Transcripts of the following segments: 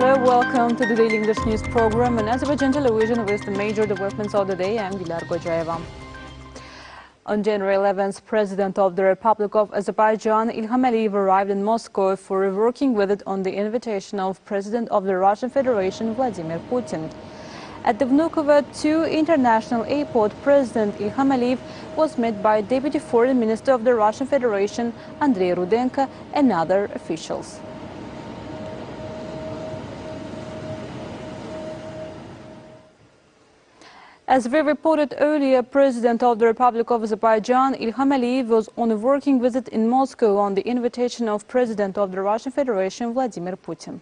Hello, welcome to the Daily English News program on Azərbaycan Televiziya with the major developments of the day. I'm İlham. On January 11th, President of the Republic of Azerbaijan, İlham arrived in Moscow for a working visit on the invitation of President of the Russian Federation, Vladimir Putin. At the Vnukovo II International Airport, President İlham was met by Deputy Foreign Minister of the Russian Federation, Andrei Rudenko, and other officials. As we reported earlier, President of the Republic of Azerbaijan, İlham Aliyev, was on a working visit in Moscow on the invitation of President of the Russian Federation, Vladimir Putin.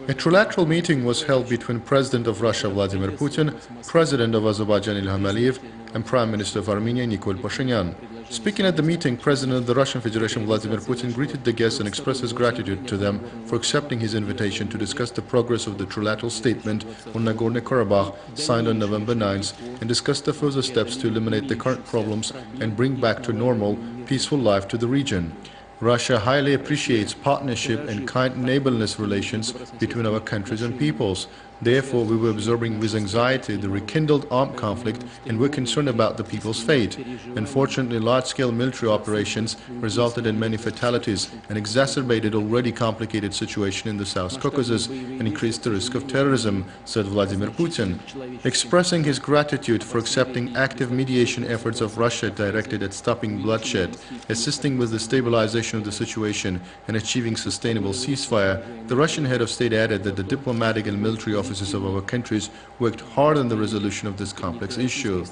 A trilateral meeting was held between President of Russia Vladimir Putin, President of Azerbaijan İlham Aliyev, and Prime Minister of Armenia Nikol Pashinyan. Speaking at the meeting, President of the Russian Federation Vladimir Putin greeted the guests and expressed his gratitude to them for accepting his invitation to discuss the progress of the trilateral statement on Nagorno-Karabakh signed on November 9th and discuss the further steps to eliminate the current problems and bring back to normal, peaceful life to the region. Russia highly appreciates partnership and kind neighborliness relations between our countries and peoples. Therefore, we were observing with anxiety the rekindled armed conflict and were concerned about the people's fate. Unfortunately, large-scale military operations resulted in many fatalities and exacerbated already complicated situation in the South Caucasus and increased the risk of terrorism, said Vladimir Putin. Expressing his gratitude for accepting active mediation efforts of Russia directed at stopping bloodshed, assisting with the stabilization of the situation and achieving sustainable ceasefire, the Russian head of state added that the diplomatic and military offices of our countries worked hard on the resolution of this complex issue.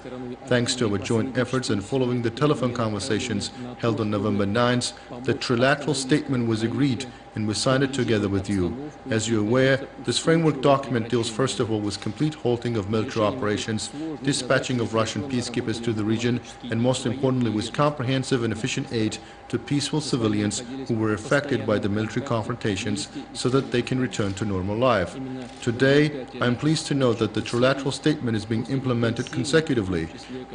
Thanks to our joint efforts and following the telephone conversations held on November 9th, the trilateral statement was agreed and we signed it together with you. As you're aware, this framework document deals first of all with complete halting of military operations, dispatching of Russian peacekeepers to the region, and most importantly with comprehensive and efficient aid to peaceful civilians who were affected by the military confrontations so that they can return to normal life. Today, I am pleased to note that the trilateral statement is being implemented consecutively.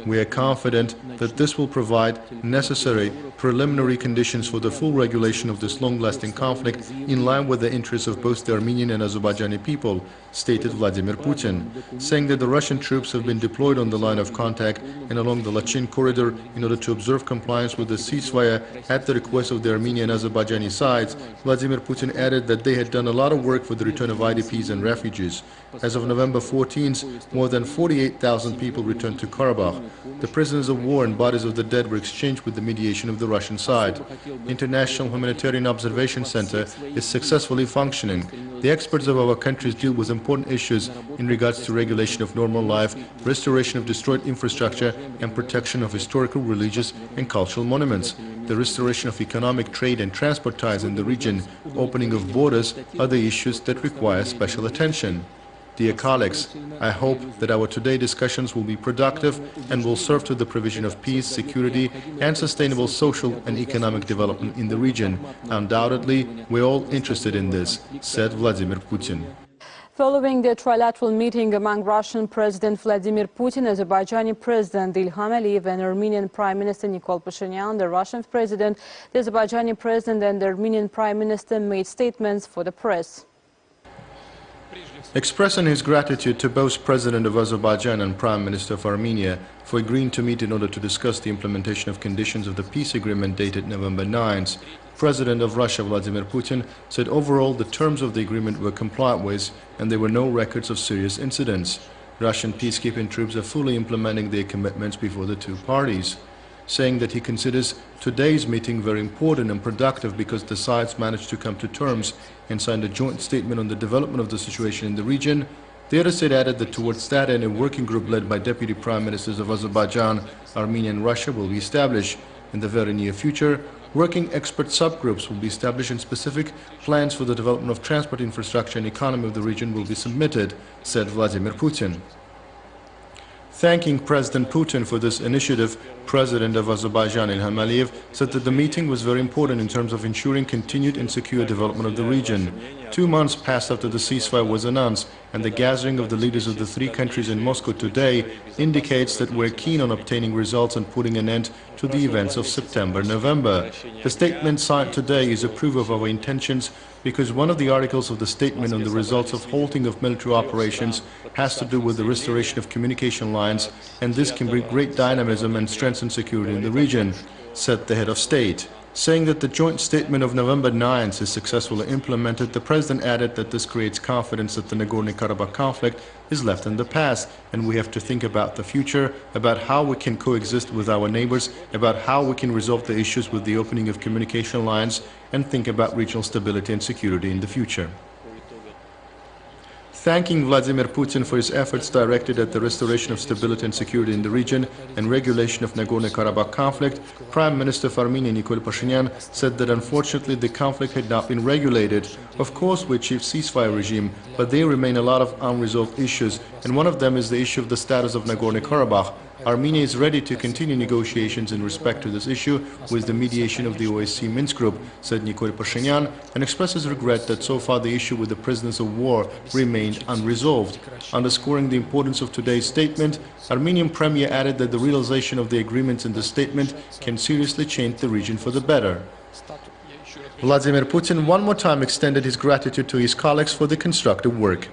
We are confident that this will provide necessary preliminary conditions for the full regulation of this long-lasting conflict in line with the interests of both the Armenian and Azerbaijani people, stated Vladimir Putin, saying that the Russian troops have been deployed on the line of contact and along the Lachin corridor in order to observe compliance with the ceasefire at the request of the Armenian and Azerbaijani sides. Vladimir Putin added that they had done a lot of work for the return of IDPs and refugees. As of November 14th, more than 48,000 people returned to Karabakh. The prisoners of war and bodies of the dead were exchanged with the mediation of the Russian side. International Humanitarian Observation Center is successfully functioning. The experts of our countries deal with important issues in regards to regulation of normal life, restoration of destroyed infrastructure, and protection of historical, religious, and cultural monuments. The restoration of economic, trade, and transport ties in the region, opening of borders, are the issues that require special attention. Dear colleagues, I hope that our today discussions will be productive and will serve to the provision of peace, security, and sustainable social and economic development in the region. Undoubtedly, we're all interested in this, said Vladimir Putin. Following the trilateral meeting among Russian President Vladimir Putin, Azerbaijani President İlham Aliyev, and Armenian Prime Minister Nikol Pashinyan, the Russian President, the Azerbaijani President, and the Armenian Prime Minister made statements for the press. Expressing his gratitude to both President of Azerbaijan and Prime Minister of Armenia for agreeing to meet in order to discuss the implementation of conditions of the peace agreement dated November 9th, President of Russia Vladimir Putin said overall the terms of the agreement were complied with and there were no records of serious incidents. Russian peacekeeping troops are fully implementing their commitments before the two parties, saying that he considers today's meeting very important and productive because the sides managed to come to terms and signed a joint statement on the development of the situation in the region. The other side added that towards that end, a working group led by Deputy Prime Ministers of Azerbaijan, Armenia and Russia will be established. In the very near future, working expert subgroups will be established and specific plans for the development of transport infrastructure and economy of the region will be submitted, said Vladimir Putin. Thanking President Putin for this initiative, President of Azerbaijan Ilham Aliyev said that the meeting was very important in terms of ensuring continued and secure development of the region. 2 months passed after the ceasefire was announced, and the gathering of the leaders of the three countries in Moscow today indicates that we're keen on obtaining results and putting an end to the events of September-November. The statement signed today is a proof of our intentions because one of the articles of the statement on the results of halting of military operations has to do with the restoration of communication lines, and this can bring great dynamism and strengthen security in the region, said the head of state. Saying that the joint statement of November 9th is successfully implemented, the president added that this creates confidence that the Nagorno-Karabakh conflict is left in the past, and we have to think about the future, about how we can coexist with our neighbors, about how we can resolve the issues with the opening of communication lines, and think about regional stability and security in the future. Thanking Vladimir Putin for his efforts directed at the restoration of stability and security in the region and regulation of Nagorno-Karabakh conflict, Prime Minister of Armenia Nikol Pashinyan said that unfortunately the conflict had not been regulated. Of course we achieved ceasefire regime, but there remain a lot of unresolved issues, and one of them is the issue of the status of Nagorno-Karabakh. Armenia is ready to continue negotiations in respect to this issue with the mediation of the OSCE Minsk Group, said Nikol Pashinyan, and expresses regret that so far the issue with the prisoners of war remained unresolved. Underscoring the importance of today's statement, Armenian Premier added that the realization of the agreements in the statement can seriously change the region for the better. Vladimir Putin one more time extended his gratitude to his colleagues for the constructive work.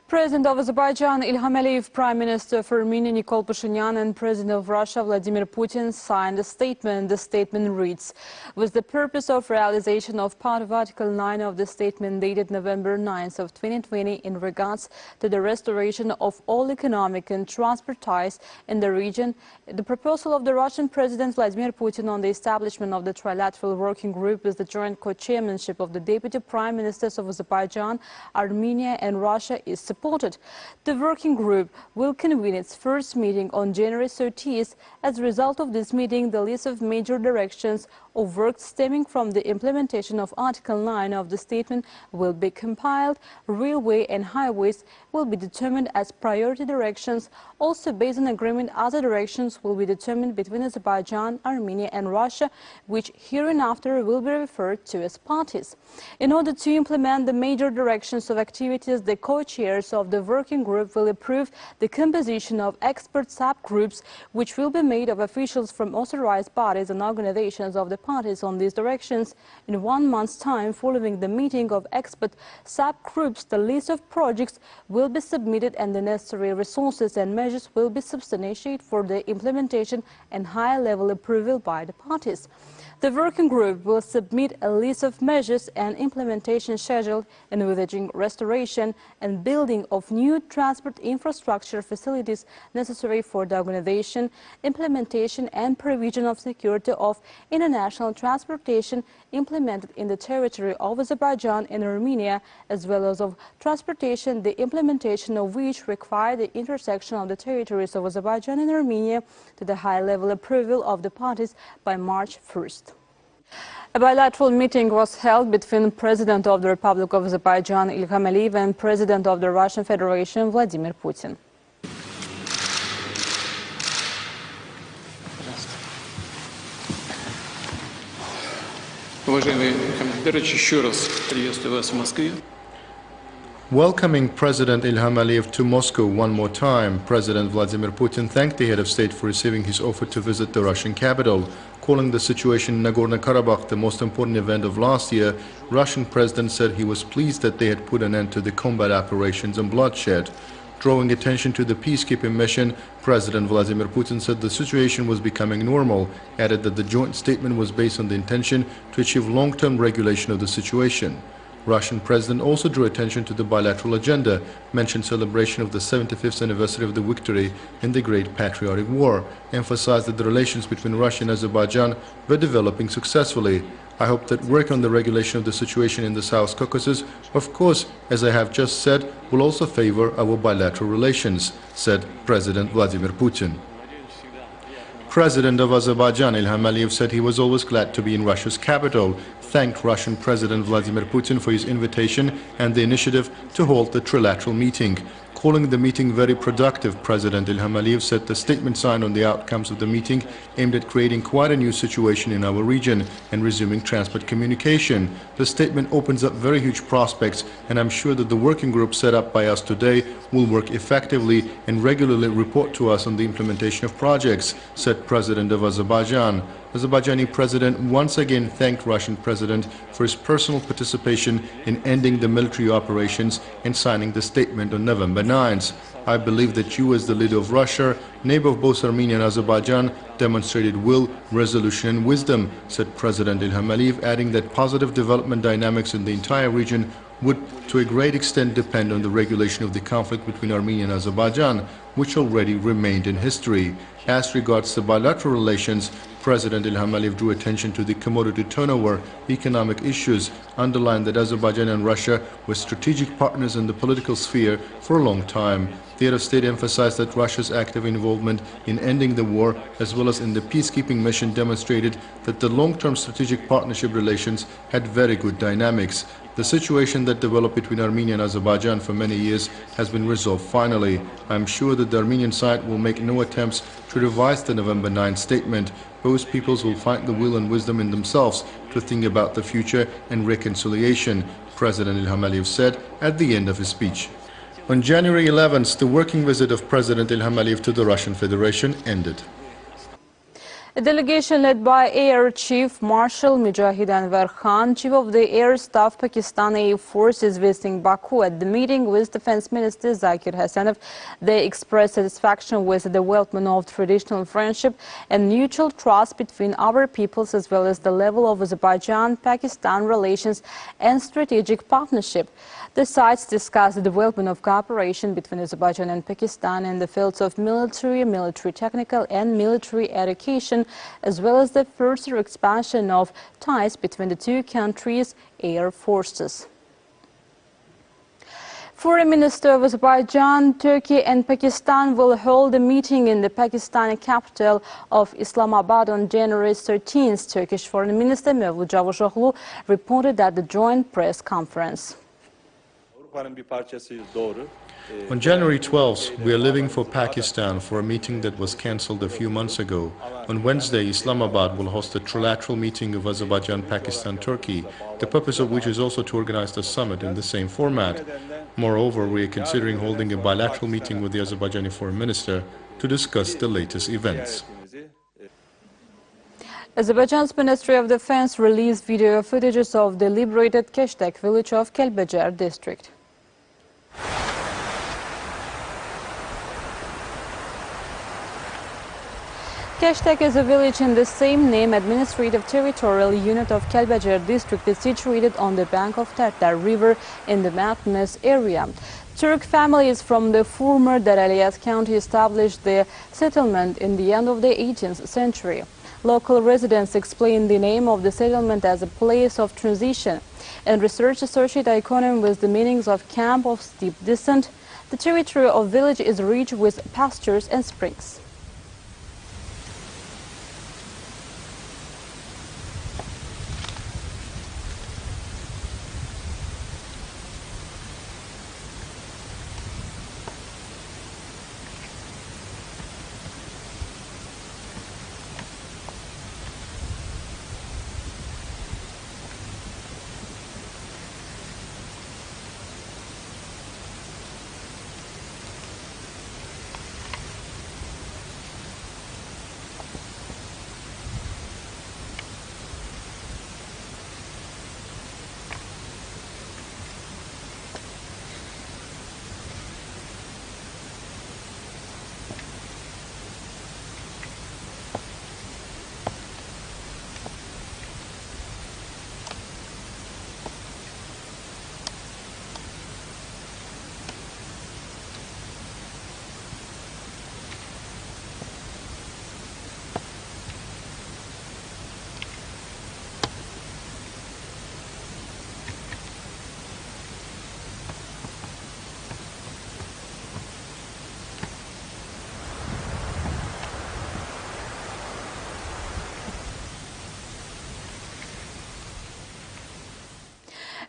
President of Azerbaijan Ilham Aliyev, Prime Minister of Armenia Nikol Pashinyan and President of Russia Vladimir Putin signed a statement. The statement reads, with the purpose of realization of part of Article 9 of the statement dated November 9th of 2020 in regards to the restoration of all economic and transport ties in the region, the proposal of the Russian President Vladimir Putin on the establishment of the trilateral working group with the joint co-chairmanship of the Deputy Prime Ministers of Azerbaijan, Armenia and Russia is supported. The working group will convene its first meeting on January 30th. As a result of this meeting, the list of major directions of work stemming from the implementation of Article 9 of the statement will be compiled. Railway and highways will be determined as priority directions. Also, based on agreement, other directions will be determined between Azerbaijan, Armenia and Russia, which hereinafter will be referred to as parties. In order to implement the major directions of activities, the co-chairs of the working group will approve the composition of expert subgroups, which will be made of officials from authorized bodies and organizations of the parties on these directions. In 1 month's time following the meeting of expert subgroups, the list of projects will be submitted and the necessary resources and measures will be substantiated for the implementation and high-level approval by the parties. The working group will submit a list of measures and implementation schedule envisaging restoration and building of new transport infrastructure facilities necessary for the organization, implementation and provision of security of international transportation implemented in the territory of Azerbaijan and Armenia, as well as of transportation, the implementation of which require the intersection of the territories of Azerbaijan and Armenia to the high-level approval of the parties by March 1st. A bilateral meeting was held between President of the Republic of Azerbaijan Ilham Aliyev and President of the Russian Federation Vladimir Putin. Welcoming President Ilham Aliyev to Moscow one more time, President Vladimir Putin thanked the head of state for receiving his offer to visit the Russian capital. Calling the situation in Nagorno-Karabakh the most important event of last year, Russian President said he was pleased that they had put an end to the combat operations and bloodshed. Drawing attention to the peacekeeping mission, President Vladimir Putin said the situation was becoming normal, added that the joint statement was based on the intention to achieve long-term regulation of the situation. Russian President also drew attention to the bilateral agenda, mentioned celebration of the 75th anniversary of the victory in the Great Patriotic War, emphasized that the relations between Russia and Azerbaijan were developing successfully. I hope that work on the regulation of the situation in the South Caucasus, of course, as I have just said, will also favor our bilateral relations, said President Vladimir Putin. President of Azerbaijan Ilham Aliyev said he was always glad to be in Russia's capital, thanked Russian President Vladimir Putin for his invitation and the initiative to hold the trilateral meeting, calling the meeting very productive, President İlham Aliyev said the statement signed on the outcomes of the meeting aimed at creating quite a new situation in our region and resuming transport communication. The statement opens up very huge prospects, and I'm sure that the working group set up by us today will work effectively and regularly report to us on the implementation of projects, said President of Azerbaijan. Azerbaijani President once again thanked Russian President for his personal participation in ending the military operations and signing the statement on November 9th. I believe that you, as the leader of Russia, neighbor of both Armenia and Azerbaijan, demonstrated will, resolution and wisdom, said President İlham Aliyev, adding that positive development dynamics in the entire region would to a great extent depend on the regulation of the conflict between Armenia and Azerbaijan, which already remained in history. As regards the bilateral relations, President İlham Aliyev drew attention to the commodity turnover, economic issues, underlined that Azerbaijan and Russia were strategic partners in the political sphere for a long time. The head of state emphasized that Russia's active involvement in ending the war as well as in the peacekeeping mission demonstrated that the long-term strategic partnership relations had very good dynamics. The situation that developed between Armenia and Azerbaijan for many years has been resolved finally. I am sure that the Armenian side will make no attempts to revise the November 9 statement. Both peoples will find the will and wisdom in themselves to think about the future and reconciliation, President İlham Aliyev said at the end of his speech. On January 11th, the working visit of President İlham Aliyev to the Russian Federation ended. A delegation led by Air Chief Marshal Mujahid Anwar Khan, Chief of the Air Staff Pakistani Air Force, is visiting Baku. At the meeting with Defense Minister Zakir Hasanov, they expressed satisfaction with the development of traditional friendship and mutual trust between our peoples, as well as the level of Azerbaijan-Pakistan relations and strategic partnership. The sides discussed the development of cooperation between Azerbaijan and Pakistan in the fields of military, military technical and military education, as well as the further expansion of ties between the two countries' air forces. Foreign Minister of Azerbaijan, Turkey and Pakistan will hold a meeting in the Pakistani capital of Islamabad on January 13th. Turkish Foreign Minister Mevlut Cavusoglu reported at the joint press conference. On January 12th, we are leaving for Pakistan for a meeting that was cancelled a few months ago. On Wednesday, Islamabad will host a trilateral meeting of Azerbaijan, Pakistan, Turkey, the purpose of which is also to organize a summit in the same format. Moreover, we are considering holding a bilateral meeting with the Azerbaijani Foreign Minister to discuss the latest events. Azerbaijan's Ministry of Defense released video footages of the liberated Keshtek village of Kelbecer district. Keshtek is a village in the same name administrative territorial unit of Kelbecer district. Is situated on the bank of Terter River in the mountainous area. Turk families from the former Daraliyat County established their settlement in the end of the 18th century. Local residents explain the name of the settlement as a place of transition, and research associate iconim with the meanings of camp of steep descent. The territory of village is rich with pastures and springs.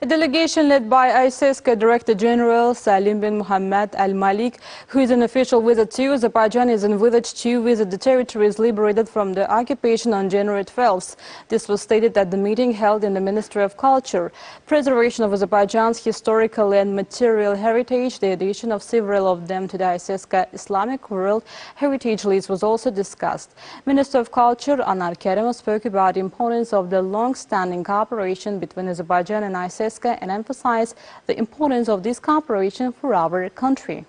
A delegation led by ISESCA Director General Salim bin Mohammed Al Malik, who is an official visit to Azerbaijan, is envisaged to visit the territories liberated from the occupation on January 12th. This was stated at the meeting held in the Ministry of Culture. Preservation of Azerbaijan's historical and material heritage, the addition of several of them to the ISESCA Islamic World Heritage List was also discussed. Minister of Culture Anar Kerimov spoke about the importance of the long-standing cooperation between Azerbaijan and ISESCA and emphasize the importance of this cooperation for our country.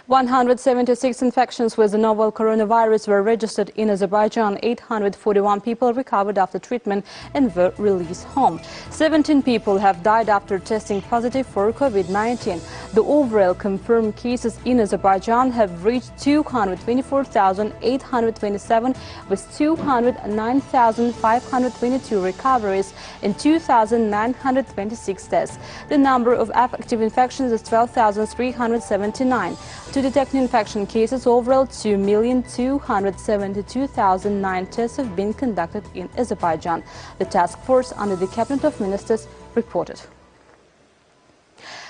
176 infections with the novel coronavirus were registered in Azerbaijan. 841 people recovered after treatment and were released home. 17 people have died after testing positive for COVID-19. The overall confirmed cases in Azerbaijan have reached 224,827 with 209,522 recoveries and 2,926 deaths. The number of active infections is 12,379. To detect new infection cases, overall 2,272,009 tests have been conducted in Azerbaijan. The task force under the Cabinet of Ministers reported.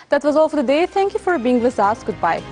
That was all for today. Thank you for being with us. Goodbye.